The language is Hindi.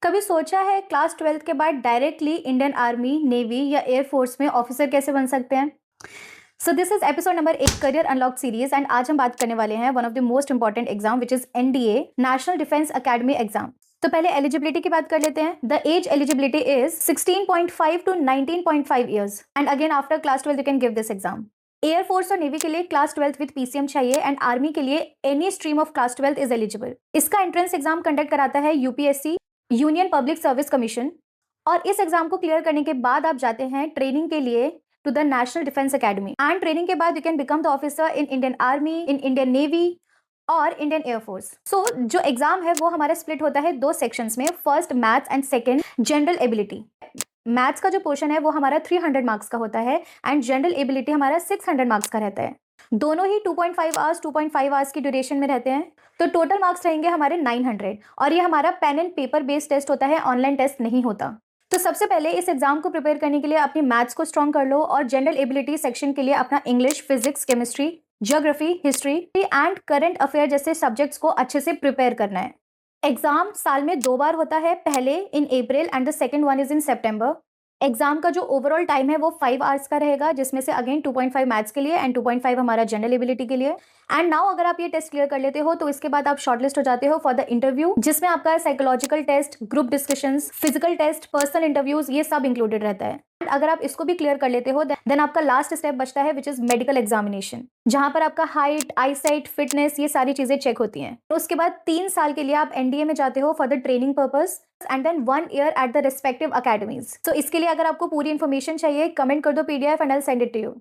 कभी सोचा है क्लास 12th के बाद डायरेक्टली इंडियन आर्मी, नेवी या एयरफोर्स में ऑफिसर कैसे बन सकते हैं? So this is episode number 8 career unlock series and आज हम बात करने वाले हैं one of the most important exam which is NDA, national defence academy exam. तो पहले एलिजिबिलिटी की बात कर लेते हैं। The age eligibility is 16.5 to 19.5 years and again after class 12 you can give this exam. Air force और नेवी के लिए क्लास 12 विद पीसीएम चाहिए एंड आर्मी के लिए any stream of class 12 is eligible. इसका एंट्रेंस एग्जाम कंडक्ट कराता है UPSC, union public service commission, और इस एग्जाम को क्लियर करने के बाद आप जाते हैं ट्रेनिंग के लिए to the national defence academy and training के बाद you can become the officer in Indian army, in Indian navy और इंडियन एयरफोर्स। सो जो एग्जाम है वो हमारा स्प्लिट होता है दो सेक्शंस में, first maths and second general ability. Maths का जो पोर्शन है वो हमारा 300 मार्क्स का होता है एंड जनरल एबिलिटी हमारा 600 मार्क्स का रहता है। दोनों ही 2.5 आवर्स की ड्यूरेशन में रहते हैं, तो टोटल मार्क्स रहेंगे हमारे 900 और ये हमारा pen and paper based test होता है, ऑनलाइन टेस्ट नहीं होता। तो सबसे पहले इस एग्जाम को प्रिपेयर करने के लिए अपनी मैथ्स को स्ट्रॉन्ग कर लो और जनरल एबिलिटी सेक्शन के लिए अपना English, physics, chemistry, geography, history and current affair जैसे सब्जेक्ट्स को अच्छे से प्रिपेयर करना है। एग्जाम साल में 2 बार होता है, पहले in April and the second one is in September. Exam का जो ओवरऑल टाइम है वो 5 आवर्स का रहेगा, जिसमें से अगेन 2.5 मैथ्स के लिए एंड 2.5 हमारा जनरल एबिलिटी के लिए। एंड नाउ अगर आप ये टेस्ट क्लियर कर लेते हो तो इसके बाद आप शॉर्टलिस्ट हो जाते हो फॉर द इंटरव्यू, जिसमें आपका psychological test, group discussions, physical test, personal interviews, ये सब इंक्लूडेड रहता है। अगर आप इसको भी क्लियर कर लेते हो देन आपका लास्ट स्टेप बचता है विच इज मेडिकल एग्जामिनेशन, जहां पर आपका हाइट, आईसाइट, फिटनेस, ये सारी चीजें चेक होती हैं। तो उसके बाद 3 साल के लिए आप एनडीए में जाते हो for the training purpose and then 1 year at the respective academies. तो इसके लिए अगर आपको पूरी इन्फॉर्मेशन चाहिए कमेंट कर दो PDF and I will send it to you.